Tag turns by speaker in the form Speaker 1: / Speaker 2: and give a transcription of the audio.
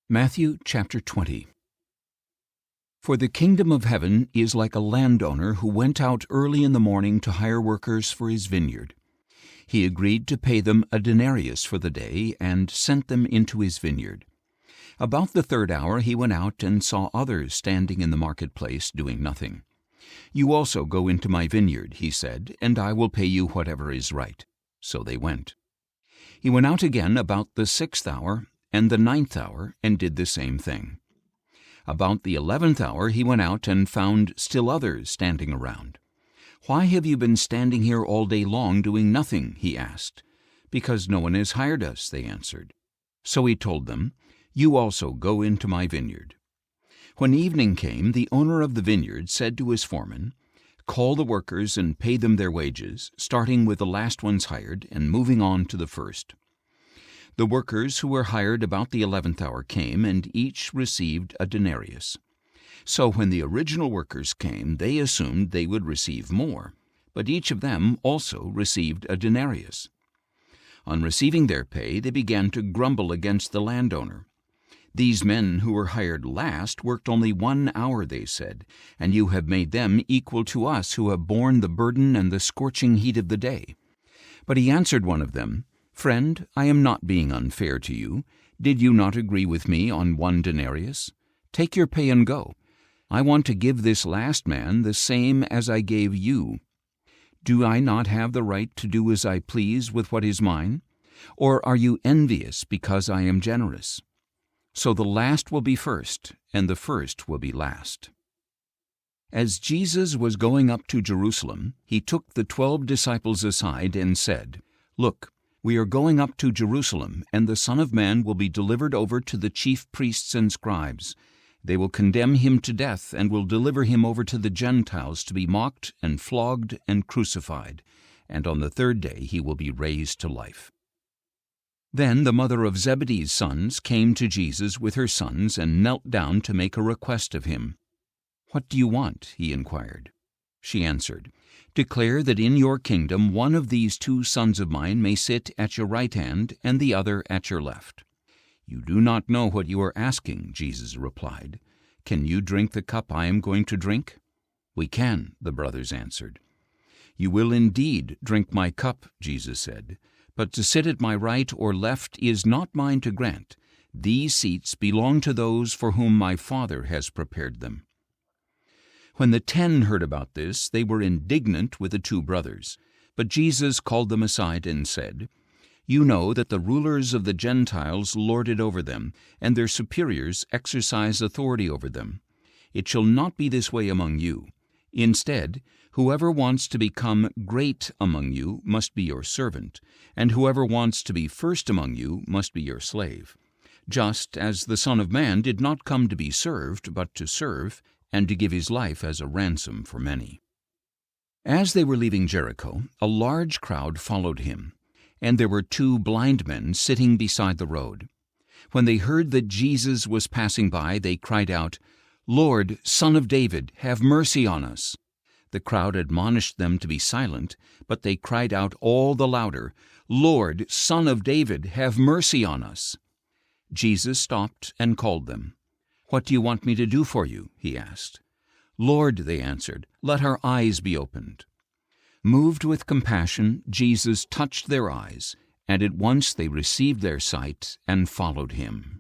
Speaker 1: Matthew chapter 20. For the kingdom of heaven is like a landowner who went out early in the morning to hire workers for his vineyard. He agreed to pay them a denarius for the day and sent them into his vineyard. About the third hour he went out and saw others standing in the marketplace doing nothing. "You also go into my vineyard," he said, "and I will pay you whatever is right." So they went. He went out again about the 6th hour and the 9th hour, and did the same thing. About the 11th hour he went out and found still others standing around. "Why have you been standing here all day long doing nothing?" he asked. "Because no one has hired us," they answered. So he told them, "You also go into my vineyard." When evening came, the owner of the vineyard said to his foreman, "Call the workers and pay them their wages, starting with the last ones hired and moving on to the first." The workers who were hired about the 11th hour came, and each received a denarius. So when the original workers came, they assumed they would receive more, but each of them also received a denarius. On receiving their pay, they began to grumble against the landowner. "These men who were hired last worked only 1 hour," they said, "and you have made them equal to us who have borne the burden and the scorching heat of the day." But he answered one of them, "Friend, I am not being unfair to you. Did you not agree with me on 1 denarius? Take your pay and go. I want to give this last man the same as I gave you. Do I not have the right to do as I please with what is mine? Or are you envious because I am generous?" So the last will be first, and the first will be last. As Jesus was going up to Jerusalem, he took the 12 disciples aside and said, "Look, we are going up to Jerusalem, and the Son of Man will be delivered over to the chief priests and scribes. They will condemn him to death and will deliver him over to the Gentiles to be mocked and flogged and crucified, and on the 3rd day he will be raised to life." Then the mother of Zebedee's sons came to Jesus with her sons and knelt down to make a request of him. "What do you want?" he inquired. She answered, "Declare that in your kingdom one of these 2 sons of mine may sit at your right hand and the other at your left." "You do not know what you are asking," Jesus replied. "Can you drink the cup I am going to drink?" "We can," the brothers answered. "You will indeed drink my cup," Jesus said, "but to sit at my right or left is not mine to grant. These seats belong to those for whom my Father has prepared them." When the 10 heard about this, they were indignant with the 2 brothers. But Jesus called them aside and said, "You know that the rulers of the Gentiles lord it over them, and their superiors exercise authority over them. It shall not be this way among you. Instead, whoever wants to become great among you must be your servant, and whoever wants to be first among you must be your slave. Just as the Son of Man did not come to be served, but to serve, and to give his life as a ransom for many." As they were leaving Jericho, a large crowd followed him, and there were 2 blind men sitting beside the road. When they heard that Jesus was passing by, they cried out, "Lord, Son of David, have mercy on us." The crowd admonished them to be silent, but they cried out all the louder, "Lord, Son of David, have mercy on us." Jesus stopped and called them. "What do you want me to do for you?" he asked. "Lord," they answered, "let our eyes be opened." Moved with compassion, Jesus touched their eyes, and at once they received their sight and followed him.